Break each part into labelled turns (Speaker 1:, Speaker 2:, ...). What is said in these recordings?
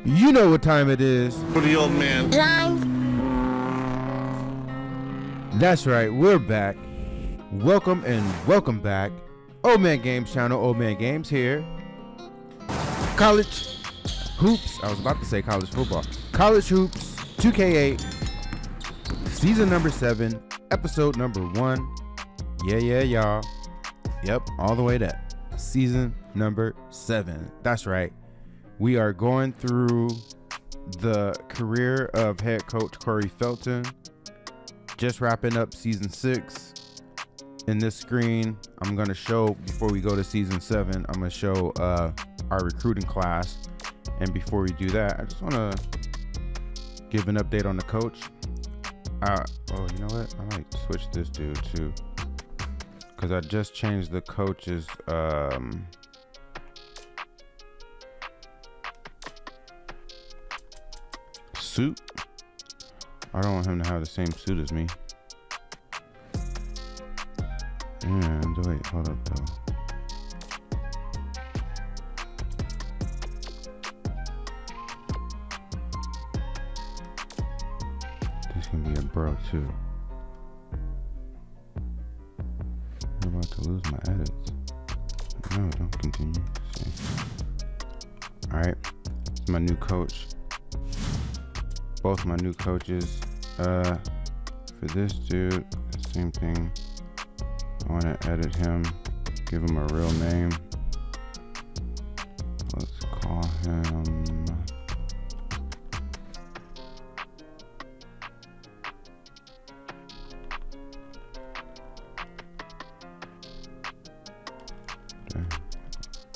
Speaker 1: You know what time it is.
Speaker 2: For the old man.
Speaker 1: That's right, we're back. Welcome and welcome back. Old Man Games channel, Old Man Games here. College Hoops, I was about to say college football. College Hoops 2K8, season number 7, episode number 1. Yeah, y'all. Yep, all the way to season number 7. That's right. We are going through the career of head coach Corey Felton. Just wrapping up season 6. In this screen, I'm going to show, before we go to season 7, I'm going to show our recruiting class. And before we do that, I just want to give an update on the coach. Oh, you know what? I might switch this dude too, because I just changed the coach's suit. I don't want him to have the same suit as me. And wait, hold up though. This can be a bro too. I'm about to lose my edits. No, don't continue. Alright, it's my new coach. Both my new coaches. For this dude, same thing. I want to edit him, give him a real name. Let's call him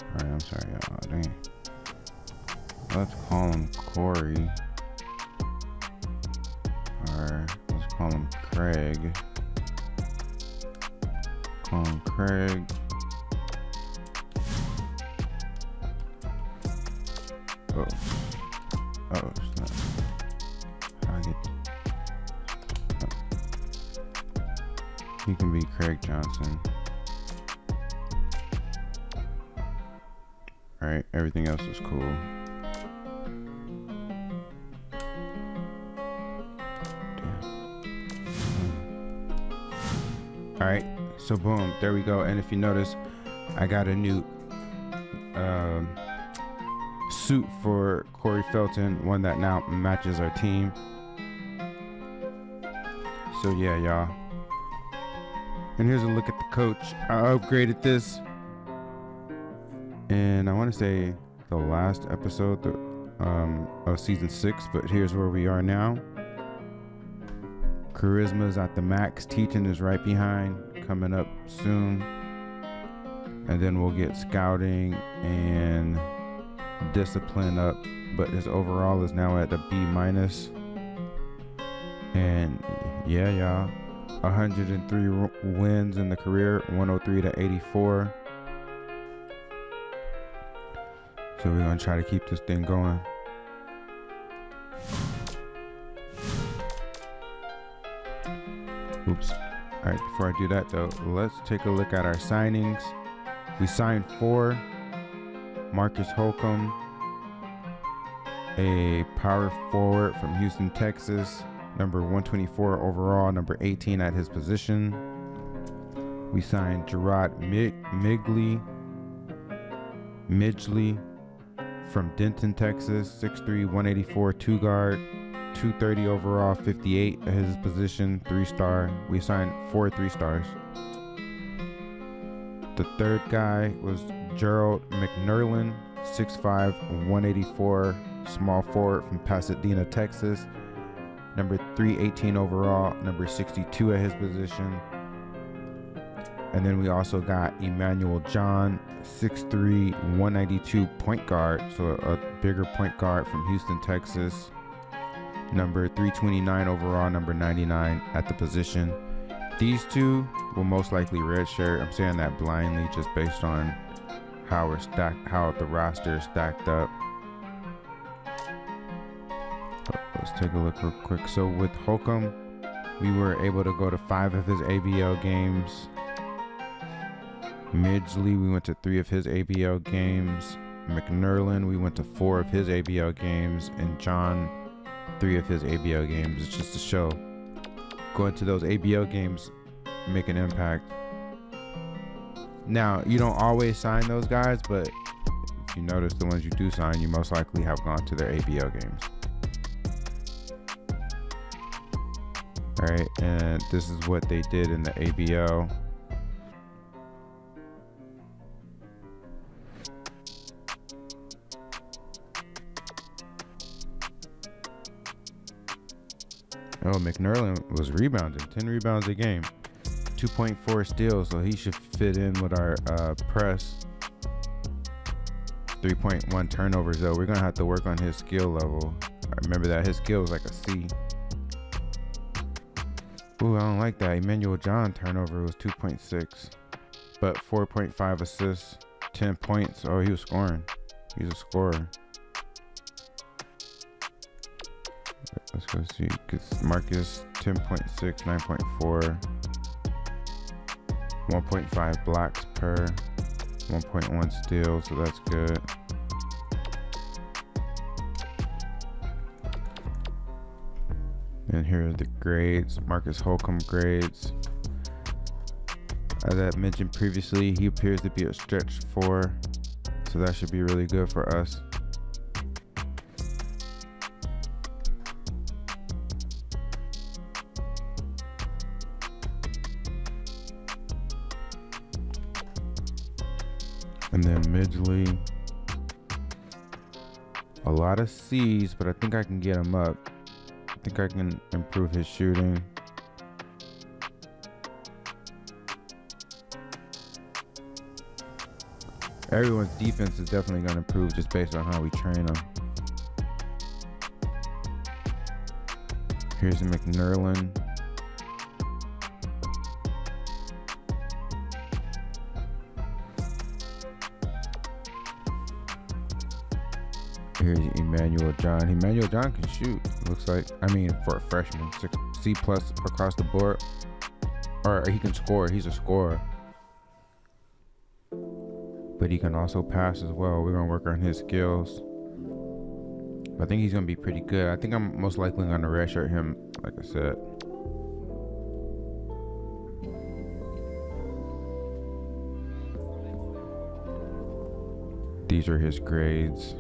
Speaker 1: Alright, I'm sorry, y'all. Dang. Let's call him Corey. Or let's call him Craig. Call him Craig. Oh, snap. How I get? He can be Craig Johnson. All right, everything else is cool. All right, so boom, there we go. And if you notice, I got a new suit for Corey Felton, one that now matches our team. So yeah, y'all. And here's a look at the coach. I upgraded this, and I want to say the last episode of season 6, but here's where we are now. Charisma's at the max. Teaching is right behind, coming up soon. And then we'll get scouting and discipline up. But his overall is now at the B-. And yeah, y'all. 103 wins in the career, 103 to 84. So we're gonna try to keep this thing going. Oops. All right, before I do that though, let's take a look at our signings. We signed 4. Marcus Holcomb, a power forward from Houston, Texas, number 124 overall, number 18 at his position. We signed Gerard Midgley from Denton, Texas, 6'3", 184, 2 guard. 230 overall, 58 at his position, 3-star. We signed 4 3-stars. The third guy was Gerald McNerlin, 6'5", 184, small forward from Pasadena, Texas. Number 318 overall, number 62 at his position. And then we also got Emmanuel John, 6'3", 192, point guard. So a bigger point guard from Houston, Texas. Number 329 overall, number 99 at the position. These two will most likely redshirt. I'm saying that blindly just based on how we're stacked, how the roster is stacked up. Let's take a look real quick. So with Holcomb, we were able to go to 5 of his ABL games. Midgley, we went to 3 of his ABL games. McNerlin, we went to 4 of his ABL games, and John 3 of his ABL games. It's just to show going to those ABL games make an impact. Now, you don't always sign those guys, but if you notice, the ones you do sign, you most likely have gone to their ABL games. All right, and this is what they did in the ABL. Oh, McNerlin was rebounding, 10 rebounds a game, 2.4 steals, so he should fit in with our press. 3.1 turnovers, though. We're going to have to work on his skill level. I remember that his skill was like a C. Ooh, I don't like that. Emmanuel John turnover was 2.6, but 4.5 assists, 10 points. Oh, he was scoring. He's a scorer. Let's go see. Marcus 10.6, 9.4, 1.5 blocks per, 1.1 steals, so that's good. And here are the grades. Marcus Holcomb grades. As I mentioned previously, he appears to be a stretch 4, so that should be really good for us. And then Midgley, a lot of C's, but I think I can get him up. I think I can improve his shooting. Everyone's defense is definitely going to improve just based on how we train them. Here's McNerlin. Here's Emmanuel John. Emmanuel John can shoot. Looks like, I mean, for a freshman, C+ across the board. Or he can score. He's a scorer. But he can also pass as well. We're going to work on his skills. I think he's going to be pretty good. I think I'm most likely going to redshirt him, like I said. These are his grades.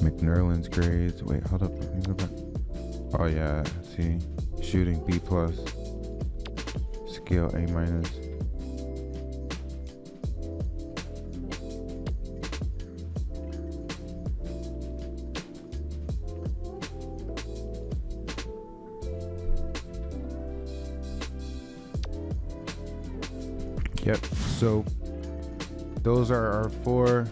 Speaker 1: McNerlin's grades. Wait, hold up. Let me go back. Oh yeah, see, shooting B+, skill A-. Yep. So those are our 4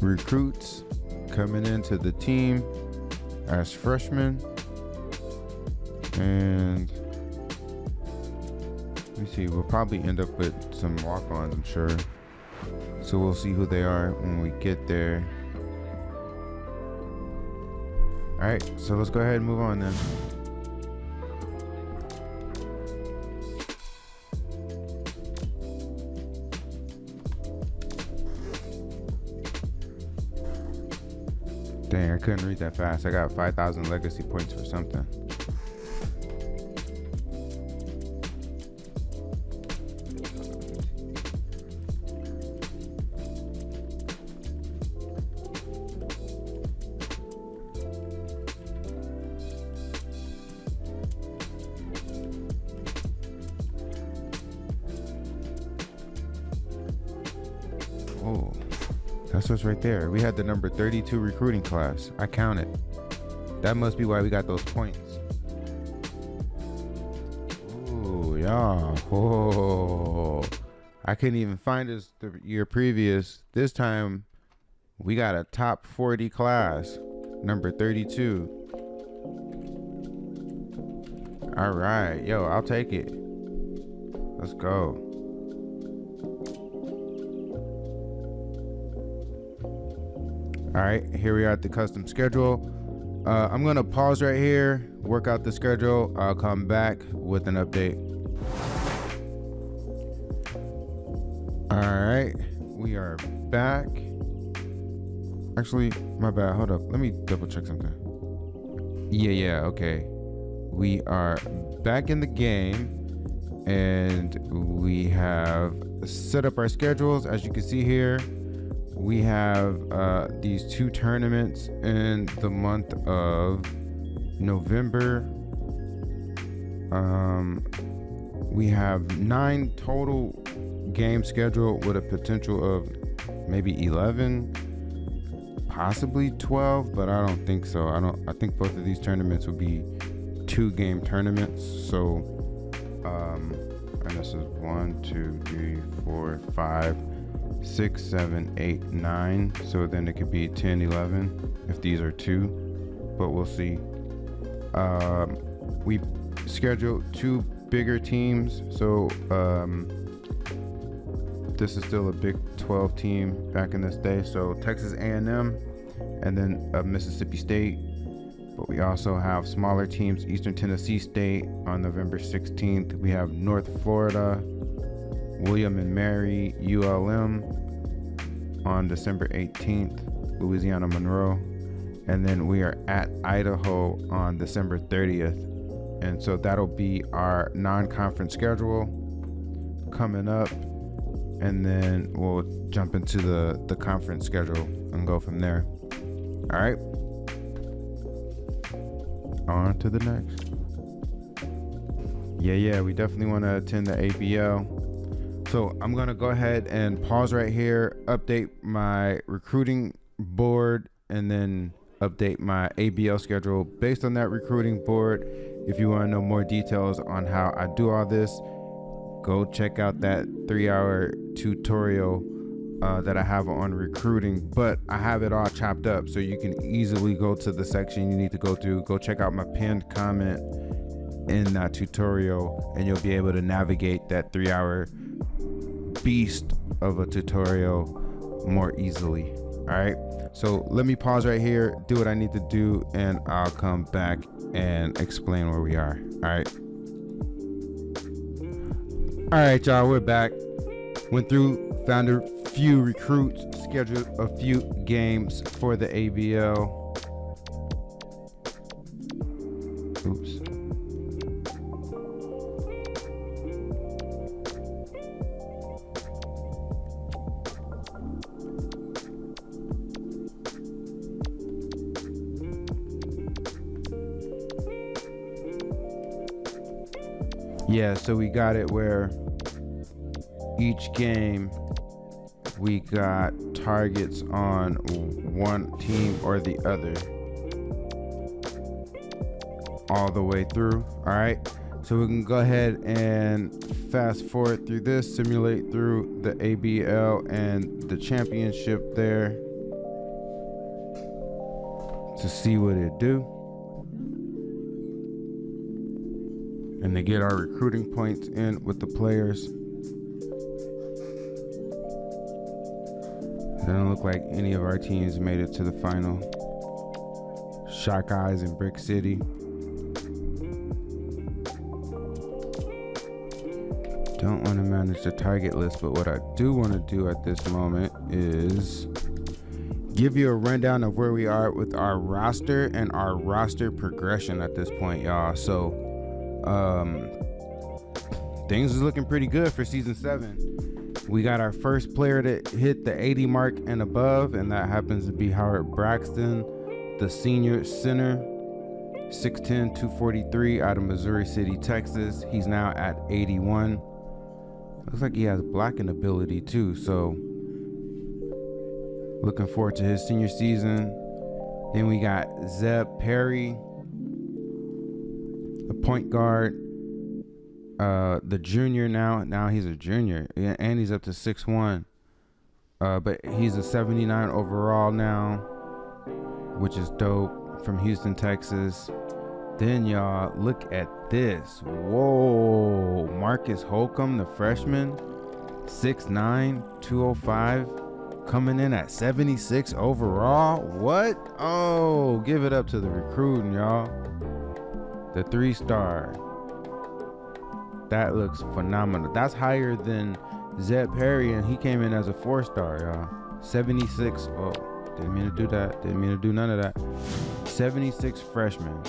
Speaker 1: recruits coming into the team as freshmen. And let me see, we'll probably end up with some walk-ons, I'm sure. So we'll see who they are when we get there. All right, so let's go ahead and move on then. Dang, I couldn't read that fast. I got 5,000 legacy points for something. Oh. That's what's right there. We had the number 32 recruiting class. I counted. That must be why we got those points. Ooh, yeah. Oh, I couldn't even find this the year previous. This time, we got a top 40 class, number 32. All right, yo, I'll take it. Let's go. All right, here we are at the custom schedule. I'm gonna pause right here, work out the schedule. I'll come back with an update. All right, we are back. Actually, my bad. Hold up. Let me double check something. Yeah. Okay. We are back in the game, and we have set up our schedules. As you can see here, we have these 2 tournaments in the month of November. We have 9 total games scheduled with a potential of maybe 11, possibly 12, but I don't think so. I think both of these tournaments will be 2-game tournaments. So and this is 1, 2, 3, 4, 5, 6, 7, 8, 9. So then it could be 10, 11 if these are 2, but we'll see. We scheduled 2 bigger teams. So this is still a Big 12 team back in this day. So Texas A&M and then Mississippi State. But we also have smaller teams, Eastern Tennessee State on November 16th. We have North Florida, William and Mary, ULM on December 18th, Louisiana Monroe. And then we are at Idaho on December 30th. And so that'll be our non-conference schedule coming up. And then we'll jump into the conference schedule and go from there. All right. On to the next. Yeah, we definitely want to attend the ABL. So I'm going to go ahead and pause right here, update my recruiting board, and then update my ABL schedule based on that recruiting board. If you want to know more details on how I do all this, go check out that 3-hour tutorial that I have on recruiting, but I have it all chopped up so you can easily go to the section you need to go through. Go check out my pinned comment in that tutorial, and you'll be able to navigate that 3-hour beast of a tutorial more easily. All right, so let me pause right here, do what I need to do, and I'll come back and explain where we are. All right, y'all, we're back. Went through, found a few recruits, scheduled a few games for the ABL. Oops. Yeah, so we got it where each game we got targets on one team or the other all the way through. All right, so we can go ahead and fast forward through this, simulate through the ABL and the championship there to see what it do, and to get our recruiting points in with the players. It doesn't look like any of our teams made it to the final. Shock Eyes and Brick City. Don't want to manage the target list, but what I do want to do at this moment is give you a rundown of where we are with our roster and our roster progression at this point, y'all. So things is looking pretty good for season 7. We got our first player to hit the 80 mark and above, and that happens to be Howard Braxton, the senior center, 6'10", 243 out of Missouri City, Texas. He's now at 81. Looks like he has blocking ability too, so looking forward to his senior season. Then we got Zeb Perry, the point guard, the junior now he's a junior, and he's up to 6'1", but he's a 79 overall now, which is dope, from Houston, Texas. Then y'all, look at this. Whoa, Marcus Holcomb, the freshman, 6'9", 205 coming in at 76 overall. What? Oh, give it up to the recruiting, y'all. The 3-star. That looks phenomenal. That's higher than Zeb Perry, and he came in as a 4-star, y'all. 76. Oh, didn't mean to do that. Didn't mean to do none of that. 76 freshman.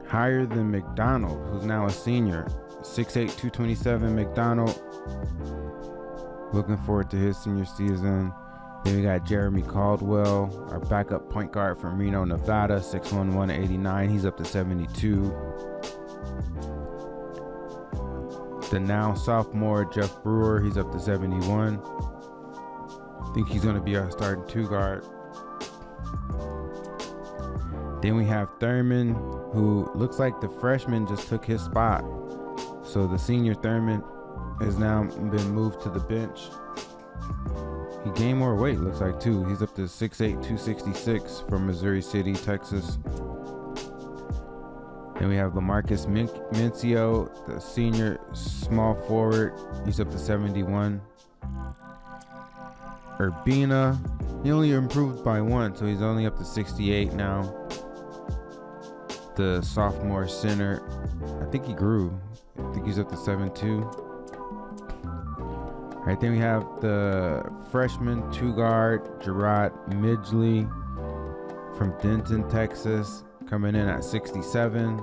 Speaker 1: Higher than McDonald, who's now a senior. 6'8", 227 McDonald. Looking forward to his senior season. Then we got Jeremy Caldwell, our backup point guard from Reno, Nevada. 6'1", 189. He's up to 72. The now sophomore Jeff Brewer, he's up to 71. I think he's going to be our starting 2 guard. Then we have Thurman, who looks like the freshman just took his spot. So the senior Thurman has now been moved to the bench. He gained more weight, looks like, too. He's up to 6'8", 266 from Missouri City, Texas. Then we have LaMarcus Mencio, the senior small forward. He's up to 71. Urbina, he only improved by 1, so he's only up to 68 now. The sophomore center, I think he grew. I think he's up to 7'2". Right, then we have the freshman 2 guard, Gerard Midgley from Denton, Texas, coming in at 67.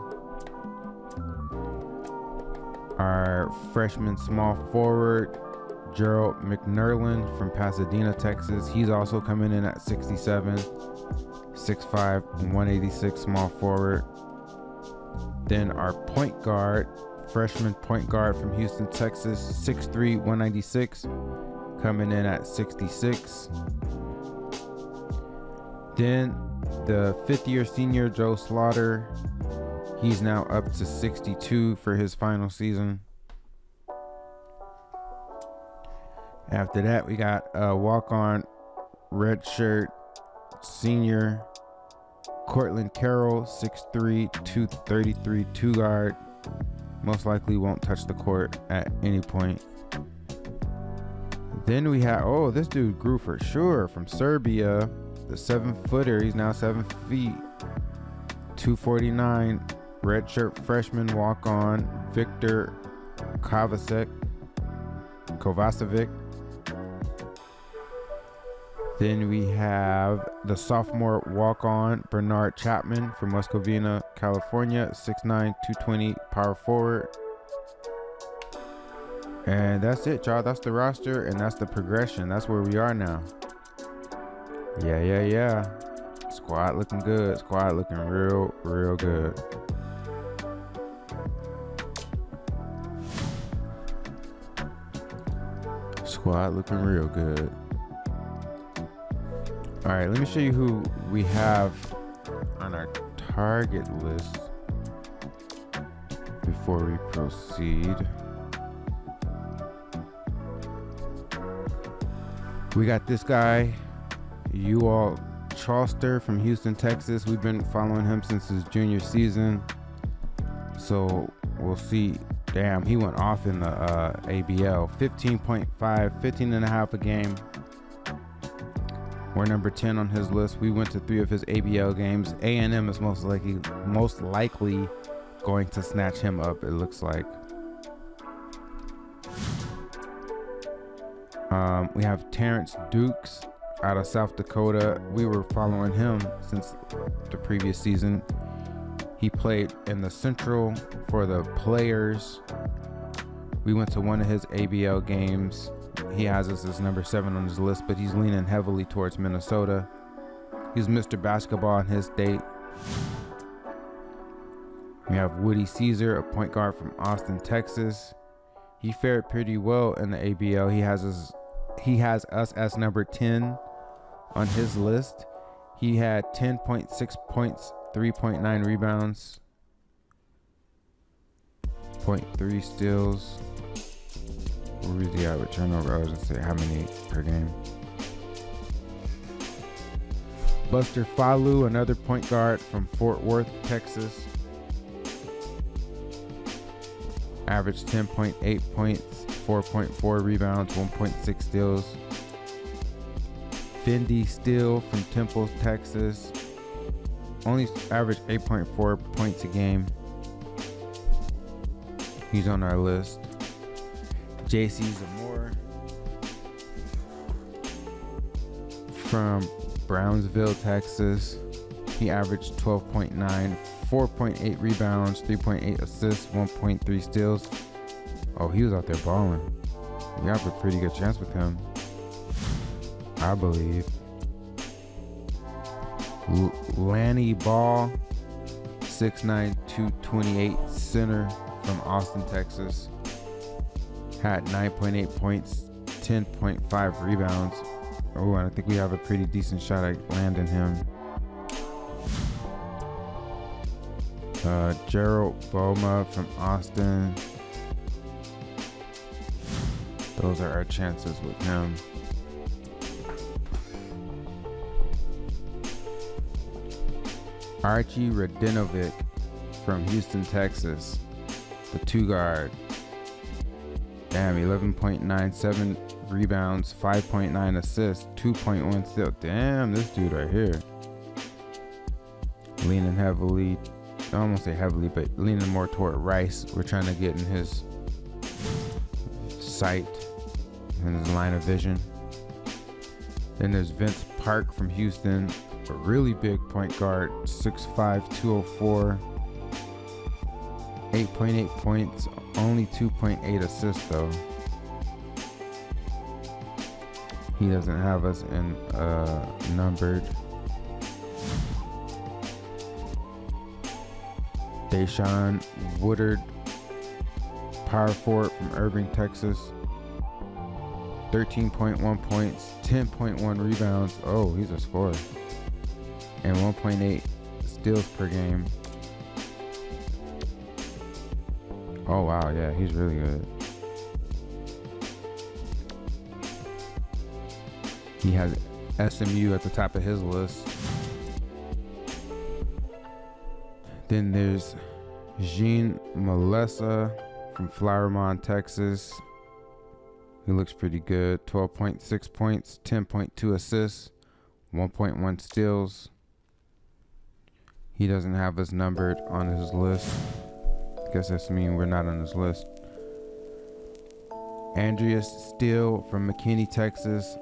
Speaker 1: Our freshman small forward, Gerald McNerlin from Pasadena, Texas. He's also coming in at 67. 6'5", 186 small forward. Then our point guard, freshman point guard from Houston, Texas, 6'3", 196, coming in at 66. Then the 5th-year senior, Joe Slaughter, he's now up to 62 for his final season. After that, we got a walk-on redshirt senior, Cortland Carroll, 6'3", 233, 2 guard. Most likely won't touch the court at any point. Then we have, oh, this dude grew for sure, from Serbia, the 7-footer. He's now 7 feet, 249, redshirt freshman walk-on, Victor Kovacevic. Then we have the sophomore walk-on, Bernard Chapman from West Covina, California, 6'9", 220, power forward. And that's it, y'all. That's the roster, and that's the progression. That's where we are now. Yeah. Squad looking good. Squad looking real good. Squad looking real good. All right, let me show you who we have on our target list before we proceed. We got this guy, Ewald Chalster from Houston, Texas. We've been following him since his junior season. So we'll see. Damn, he went off in the ABL. 15.5, 15 and a half a game. We're number 10 on his list. We went to 3 of his ABL games. A&M is most likely going to snatch him up, it looks like. We have Terrence Dukes out of South Dakota. We were following him since the previous season. He played in the Central for the Players. We went to one of his ABL games. He has us as number 7 on his list, but he's leaning heavily towards Minnesota. He's Mr. Basketball in his state. We have Woody Caesar, a point guard from Austin, Texas. He fared pretty well in the ABL. He has us as number 10 on his list. He had 10.6 points, 3.9 rebounds, 0.3 steals. What was the average turnover? I was going to say how many per game. Buster Falu, another point guard from Fort Worth, Texas. Averaged 10.8 points, 4.4 rebounds, 1.6 steals. Fendi Steele from Temple, Texas. Only averaged 8.4 points a game. He's on our list. JC Zamora from Brownsville, Texas. He averaged 12.9, 4.8 rebounds, 3.8 assists, 1.3 steals. Oh, he was out there balling. We have a pretty good chance with him, I believe. Lanny Ball, 6'9", 228, center from Austin, Texas. Had 9.8 points, 10.5 rebounds. Oh, and I think we have a pretty decent shot at landing him. Gerald Boma from Austin. Those are our chances with him. Archie Radinovic from Houston, Texas. The 2 guard. Damn, 11.97 rebounds, 5.9 assists, 2.1 steal. Damn, this dude right here. Leaning heavily, I don't want to say heavily, but leaning more toward Rice. We're trying to get in his sight, in his line of vision. Then there's Vince Park from Houston, a really big point guard, 6'5", 204, 8.8 points, only 2.8 assists though. He doesn't have us in numbered. Deshaun Woodard, power forward from Irving, Texas. 13.1 points, 10.1 rebounds. Oh, he's a scorer. And 1.8 steals per game. Oh, wow. Yeah, he's really good. He has SMU at the top of his list. Then there's Jean Melessa from Flowermont, Texas. He looks pretty good. 12.6 points, 10.2 assists, 1.1 steals. He doesn't have us numbered on his list. I guess that's mean we're not on his list. Andreas Steele from McKinney, Texas.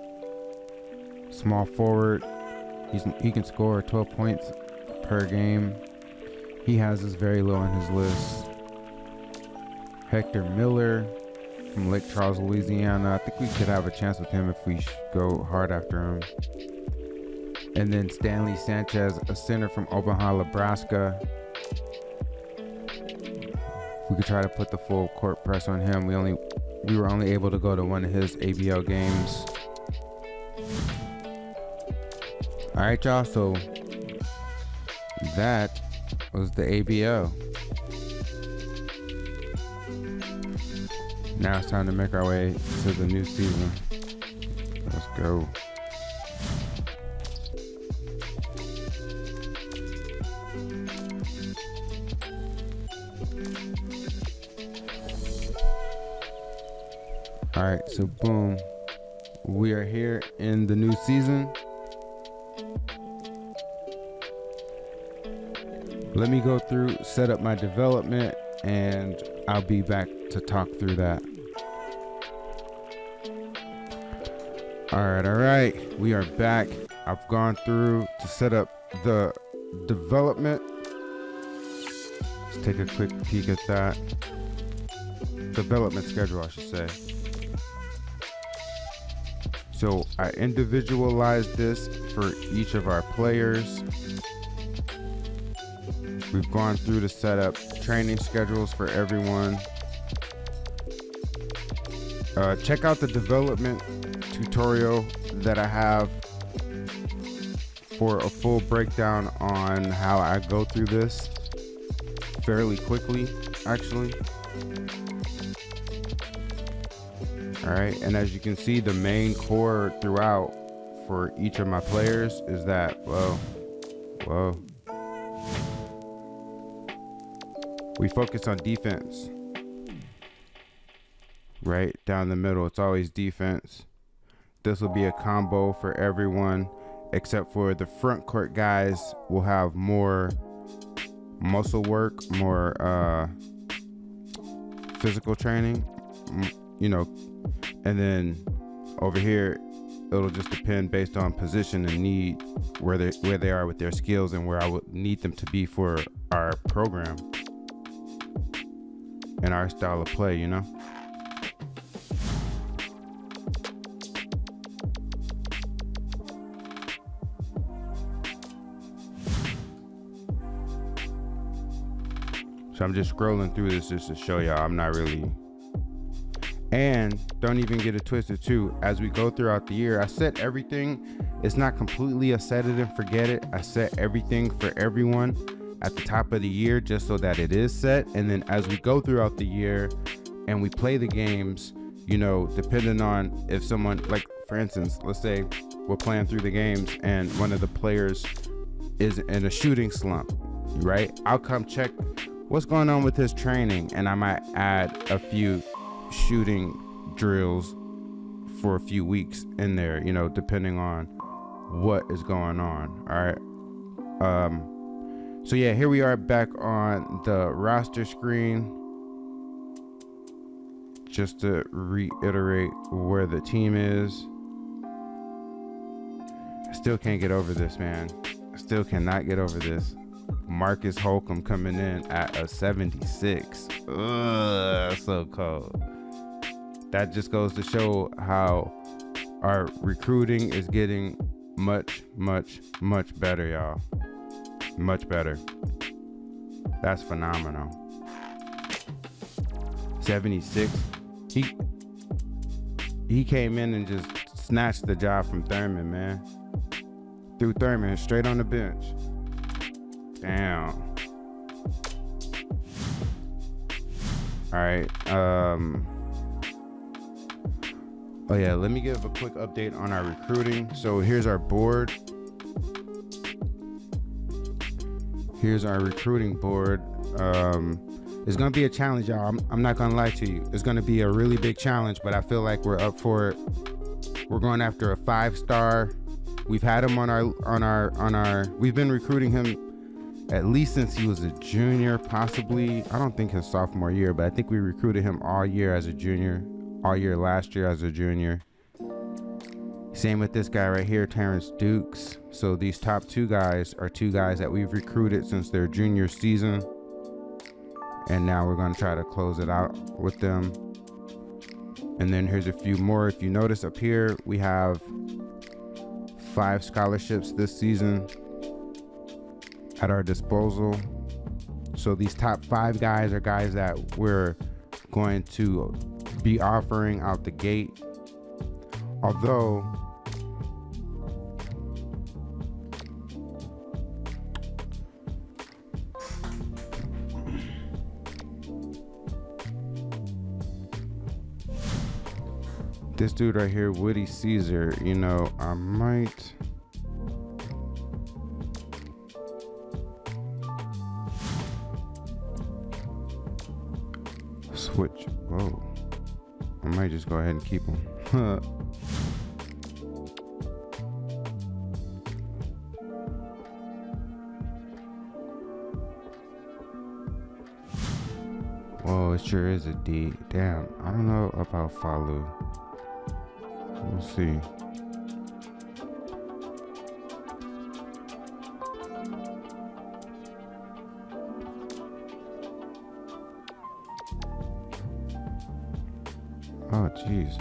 Speaker 1: Small forward. He can score 12 points per game. He has us very low on his list. Hector Miller from Lake Charles, Louisiana. I think we could have a chance with him if we go hard after him. And then Stanley Sanchez, a center from Omaha, Nebraska. We could try to put the full court press on him. We were only able to go to one of his ABL games. All right, y'all. So that was the ABL. Now it's time to make our way to the new season. Let's go. All right, so boom. We are here in the new season. Let me go through, set up my development, and I'll be back to talk through that. All right. We are back. I've gone through to set up the development. Let's take a quick peek at that. Development schedule, I should say. So I individualized this for each of our players. We've gone through to set up training schedules for everyone. Check out the development tutorial that I have for a full breakdown on how I go through this fairly quickly, actually. All right, and as you can see, the main core throughout for each of my players is that, whoa. We focus on defense. right down the middle. It's always defense. This will be a combo for everyone, except for the front court guys will have more muscle work, more physical training, you know, and then over here it'll just depend based on position and need where they are with their skills and where I would need them to be for our program and our style of play, you know. So I'm just scrolling through this just to show y'all I'm not really. And don't even get it twisted too. As we go throughout the year, I set everything. It's not completely a set it and forget it. I set everything for everyone at the top of the year just so that it is set. And then as we go throughout the year and we play the games, you know, depending on if someone, like for instance, let's say we're playing through the games and one of the players is in a shooting slump, right? I'll come check what's going on with his training and I might add a few shooting drills for a few weeks in there, you know, depending on what is going on. All right. So yeah, here we are back on the roster screen. Just to reiterate where the team is. I still can't get over this, man. I still cannot get over this. Marcus Holcomb coming in at a 76. Ugh, so cold. That just goes to show how our recruiting is getting much, much, much better, y'all. Much better. That's phenomenal. 76. He came in and just snatched the job from Thurman, man. Threw Thurman straight on the bench. Damn. All right. Oh yeah, let me give a quick update on our recruiting. So here's our board. Here's our recruiting board. It's gonna be a challenge, y'all. I'm not gonna lie to you. It's gonna be a really big challenge, but I feel like we're up for it. We're going after a 5-star. We've had him on our. We've been recruiting him at least since he was a junior, possibly. I don't think his sophomore year, but I think we recruited him all year as a junior, all year last year as a junior. Same with this guy right here, Terrence Dukes. So these top 2 guys are 2 guys that we've recruited since their junior season. And now we're going to try to close it out with them. And then here's a few more. If you notice up here, we have 5 scholarships this season at our disposal. So these top 5 guys are guys that we're going to be offering out the gate. Although this dude right here, Woody Caesar, you know, I might switch. Whoa. I might just go ahead and keep him. Whoa, it sure is a D. Damn, I don't know about Falu. We'll see. Oh, jeez.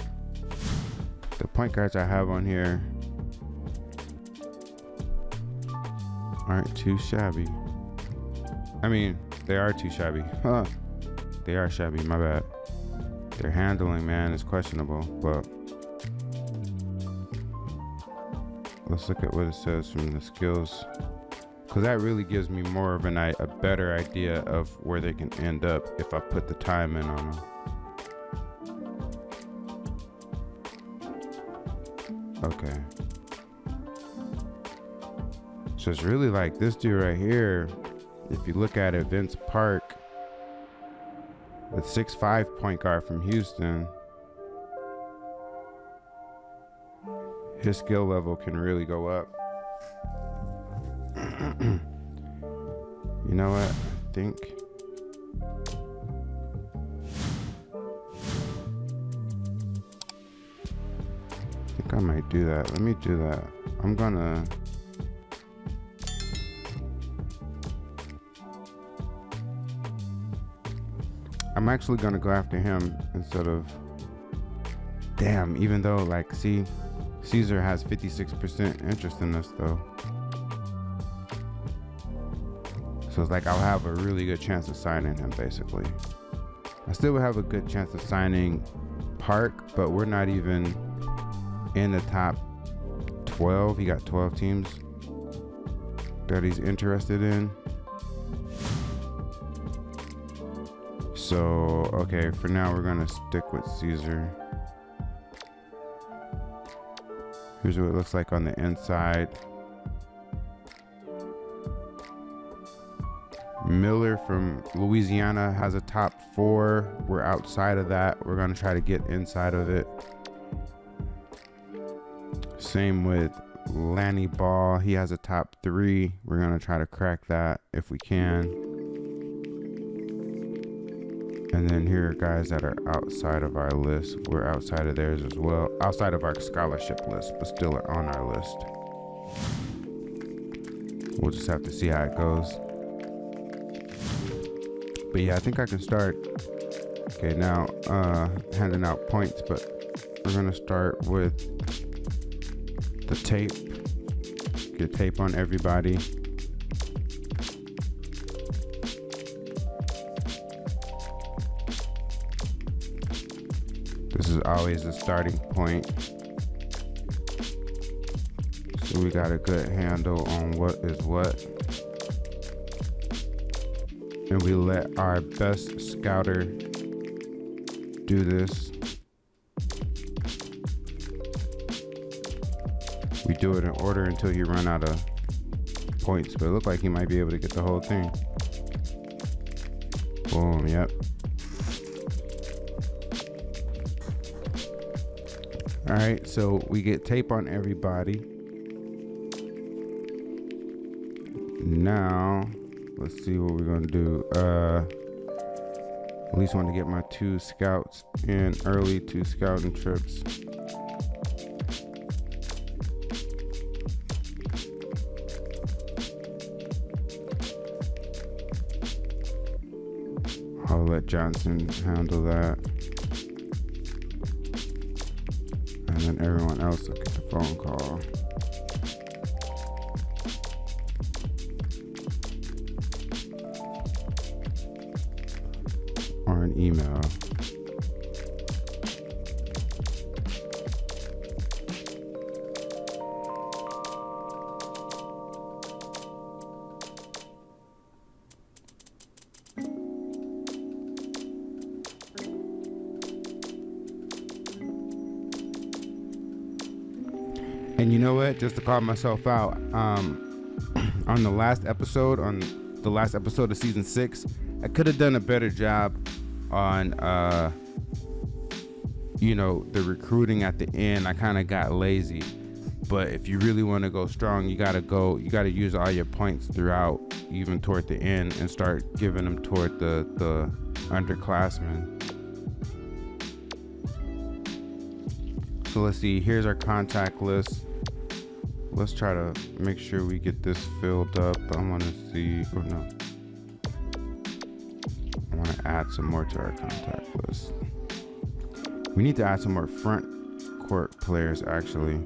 Speaker 1: The point guards I have on here aren't too shabby. I mean, they are too shabby. Huh. They are shabby, my bad. Their handling, man, is questionable, but let's look at what it says from the skills, because that really gives me more of a better idea of where they can end up if I put the time in on them. Okay. So it's really like this dude right here. If you look at it, Vince Park, the 6'5" point guard from Houston, his skill level can really go up. You know what? I think I might do that. Let me do that. I'm actually gonna go after him instead of, damn, even though, like, see, Caesar has 56% interest in this though. So it's like I'll have a really good chance of signing him, basically. I still would have a good chance of signing Park, but we're not even in the top 12. He got 12 teams that he's interested in. So, okay, for now we're gonna stick with Caesar. Here's what it looks like on the inside. Miller from Louisiana has a top 4. We're outside of that. We're gonna try to get inside of it. Same with Lanny Ball. He has a top 3. We're gonna try to crack that if we can. And then here are guys that are outside of our list. We're outside of theirs as well. Outside of our scholarship list, but still are on our list. We'll just have to see how it goes. But yeah, I think I can start. Okay, now handing out points, but we're gonna start with the tape. Get tape on everybody. This is always the starting point. So we got a good handle on what is what. And we let our best scouter do this. We do it in order until you run out of points, but it looked like he might be able to get the whole thing. Boom, yep. All right, so we get tape on everybody. Now, let's see what we're gonna do. At least want to get my 2 scouts in early, 2 scouting trips. I'll let Johnson handle that. And then everyone else will get the phone call. Or an email. And you know what? Just to call myself out, on the last episode of season 6, I could have done a better job on, the recruiting at the end. I kind of got lazy. But if you really want to go strong, you got to use all your points throughout, even toward the end, and start giving them toward the underclassmen. So let's see, here's our contact list. Let's try to make sure we get this filled up. I want to see, I want to add some more to our contact list. We need to add some more front court players, actually.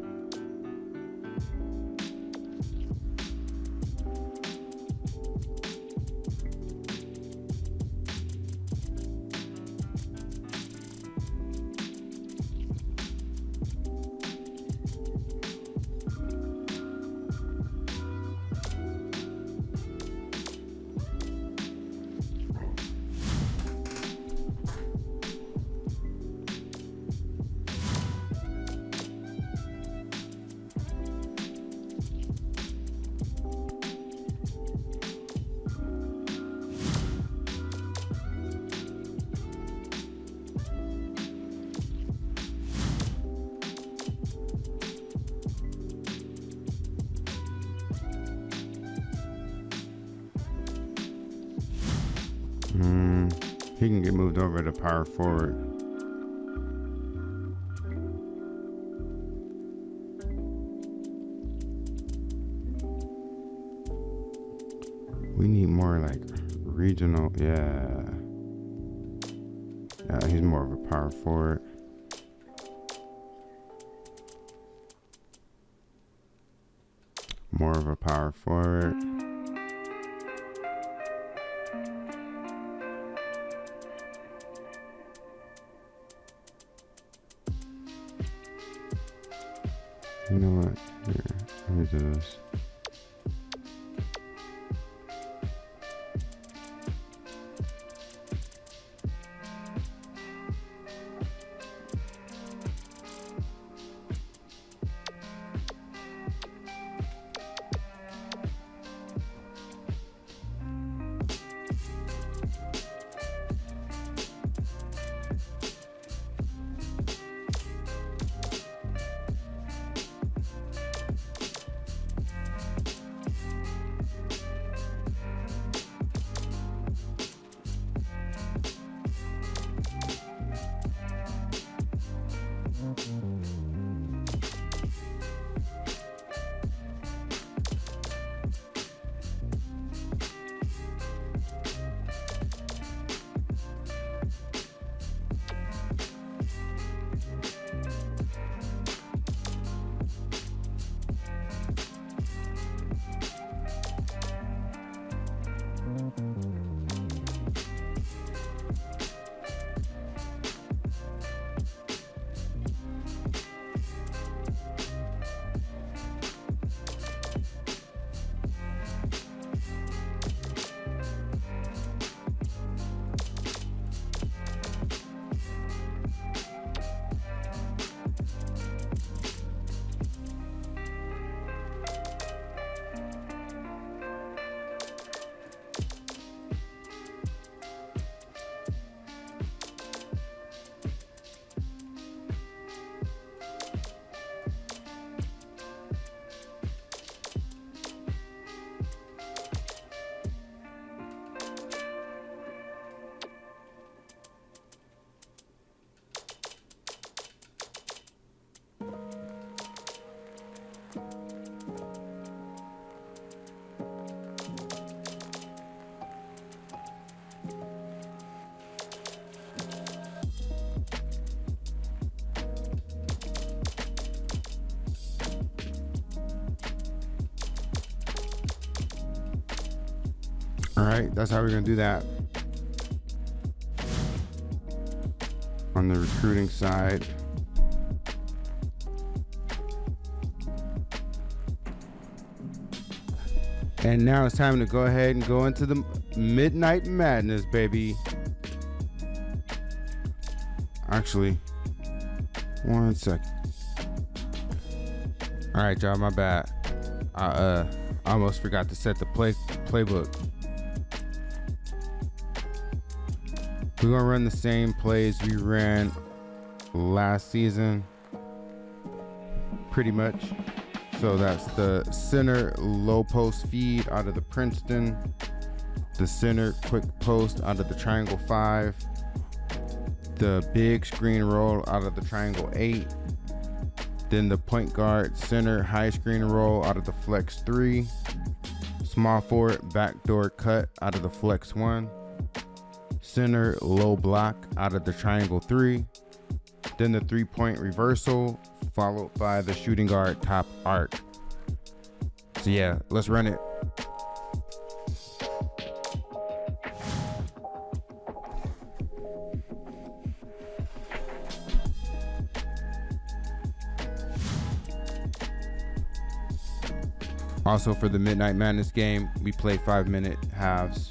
Speaker 1: He can get moved over to power forward. We need more like regional. Yeah, he's more of a power forward. More of a power forward. You know what? Here, let me do this. All right, that's how we're gonna do that. On the recruiting side. And now it's time to go ahead and go into the Midnight Madness, baby. Actually, 1 second. All right, y'all, my bad. I almost forgot to set the playbook. We're gonna run the same plays we ran last season, pretty much. So that's the center low post feed out of the Princeton, the center quick post out of the triangle 5, the big screen roll out of the triangle 8, then the point guard center high screen roll out of the flex 3, small forward backdoor cut out of the flex 1, center low block out of the triangle 3, then the 3-point reversal followed by the shooting guard top arc. So yeah, let's run it. Also for the Midnight Madness game, we play 5-minute halves.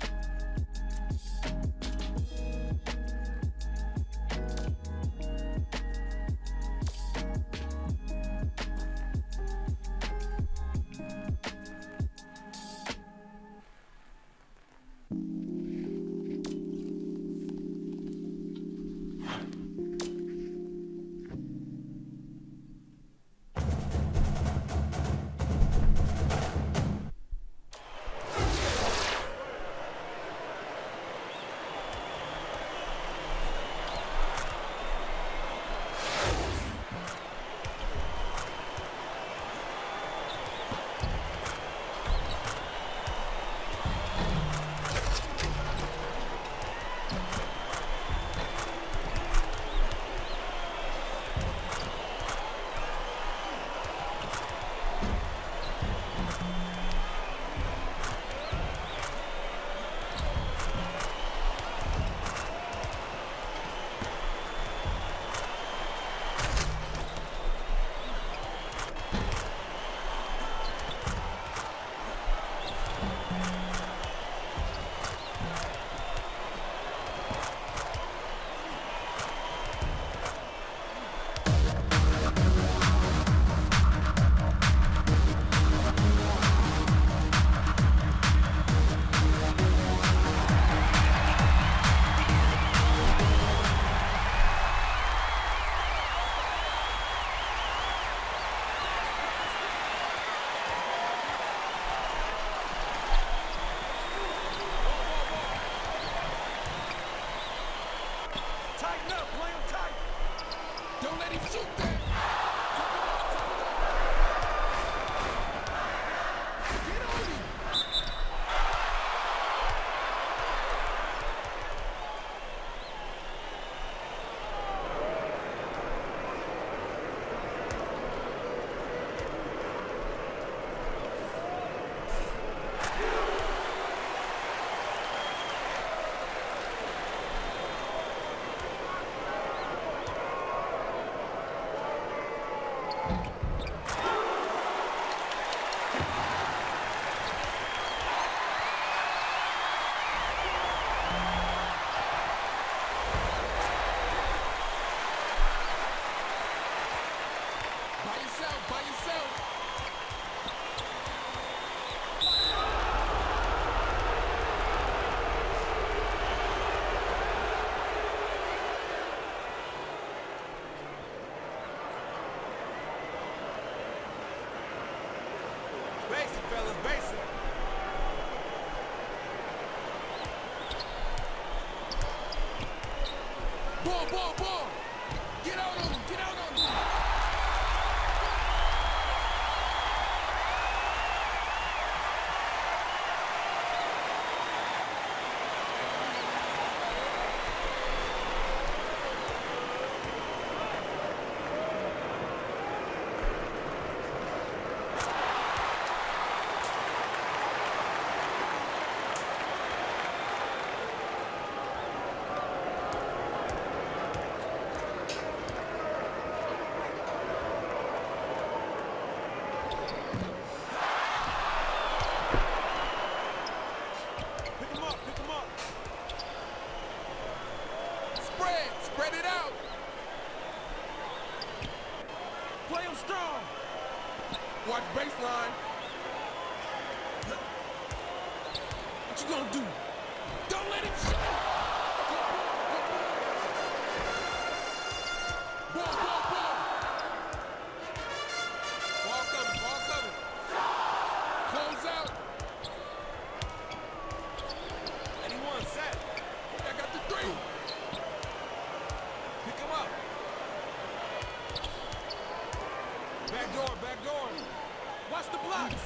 Speaker 2: Tighten up, play him tight.
Speaker 3: Don't let him shoot that. Get on him. By yourself.
Speaker 2: Basic, fellas, basic.
Speaker 3: Ball. Get out on him.
Speaker 2: Pick him up.
Speaker 3: Spread it out.
Speaker 2: Play him strong.
Speaker 3: Watch baseline.
Speaker 2: What you gonna do?
Speaker 3: Don't let him shoot. Ball.
Speaker 2: Ball coming.
Speaker 3: Close out.
Speaker 2: 81 set.
Speaker 3: I got the 3.
Speaker 2: Pick him up. Back door. Watch the blocks.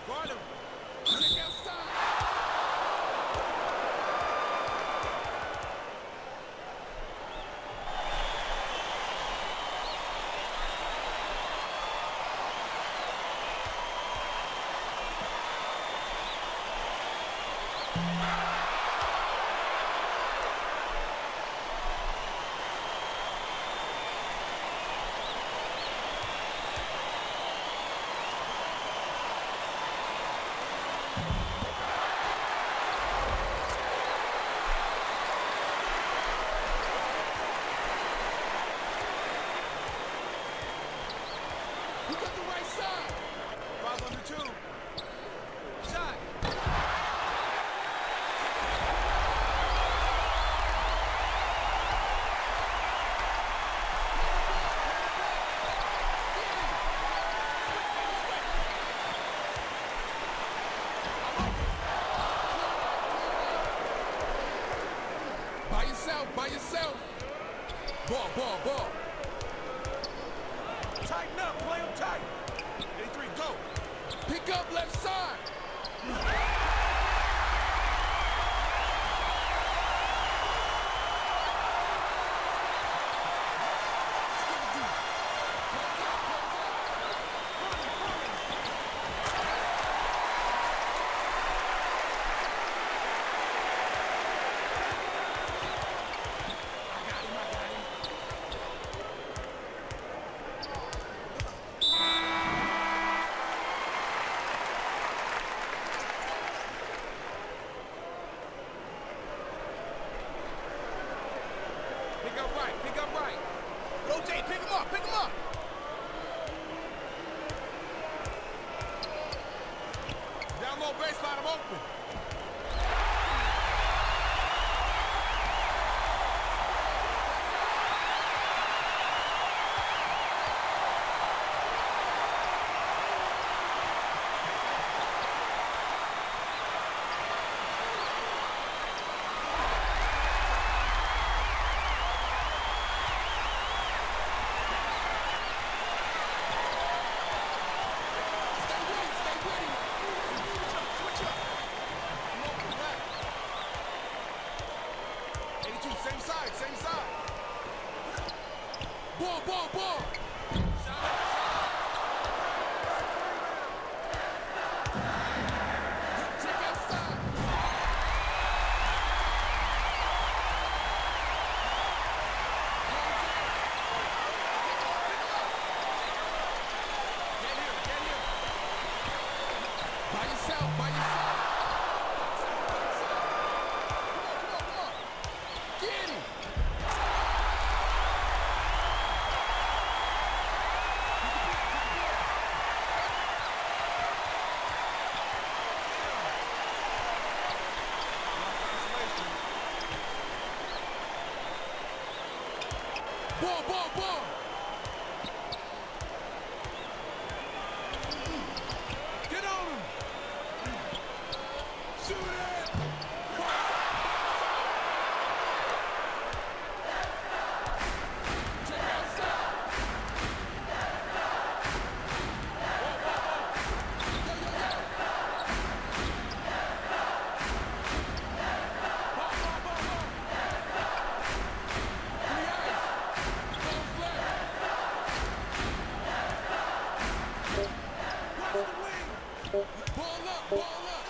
Speaker 2: Guard him.
Speaker 3: Check outside. We got the right side.
Speaker 2: 5 under 2. Shot.
Speaker 3: By yourself. Ball.
Speaker 2: Tighten up, play him tight. 83, go.
Speaker 3: Pick up left side.
Speaker 2: Pick up right. Rotate, pick him up. Down low baseline, I'm open. 2, same side, same side.
Speaker 3: Ball, ball, ball. Check outside.
Speaker 2: Get here, get here.
Speaker 3: By yourself, by yourself. Come on, come on. Get him. Ball, ball, ball.
Speaker 2: Get on him.
Speaker 3: Shoot it. Check outside. Yo, yo, yo.
Speaker 2: Ball, ball, ball, ball.
Speaker 3: Three eyes. Ball's left.
Speaker 2: Watch the wing.
Speaker 3: Ball up, ball up.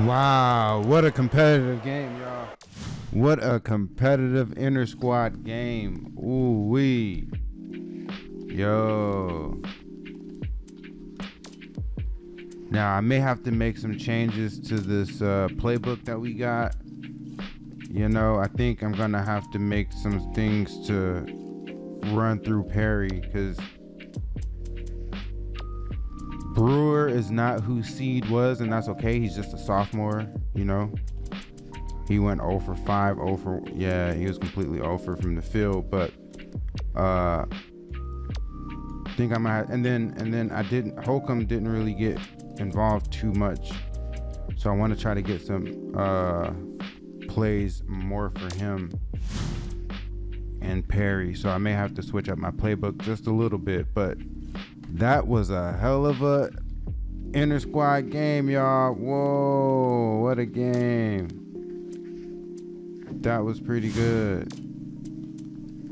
Speaker 1: Wow, what a competitive game, y'all. What a competitive inter squad game. Ooh wee. Yo. Now I may have to make some changes to this playbook that we got. You know, I think I'm gonna have to make some things to run through Perry, because Brewer is not who Seed was, and that's okay. He's just a sophomore, you know. He went 0 for 5, 0 for, yeah, he was completely 0 for from the field, but I think I might, and then Holcomb didn't really get involved too much. So I want to try to get some plays more for him and Perry. So I may have to switch up my playbook just a little bit, but that was a hell of a inter squad game, y'all. Whoa, what a game. That was pretty good.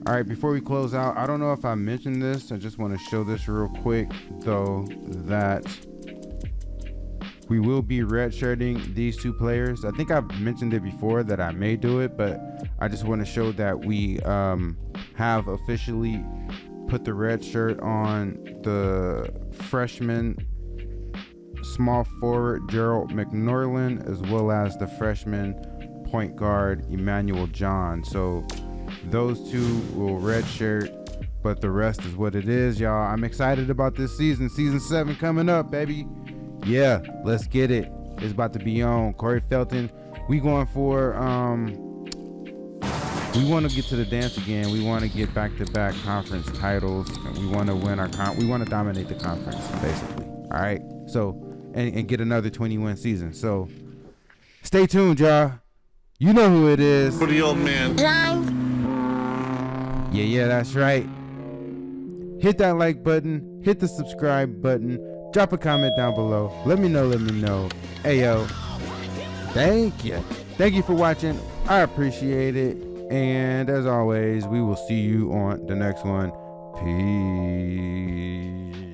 Speaker 1: All right, before we close out, I don't know if I mentioned this. I just want to show this real quick, though, that we will be redshirting these two players. I think I've mentioned it before that I may do it, but I just want to show that we have officially put the red shirt on the freshman small forward Gerald McNorland, as well as the freshman point guard Emmanuel John. So those two will redshirt, but the rest is what it is, y'all. I'm excited about this season. Season 7 coming up, baby. Yeah, let's get it. It's about to be on. Corey Felton, we going for we want to get to the dance again. We want to get back-to-back conference titles. We want to win we want to dominate the conference, basically. All right. So and get another 20-win season. So stay tuned, y'all. You know who it is.
Speaker 4: For the old man.
Speaker 1: Yeah, that's right. Hit that like button. Hit the subscribe button. Drop a comment down below. Let me know. Hey, yo. Thank you. Thank you for watching. I appreciate it. And as always, we will see you on the next one. Peace.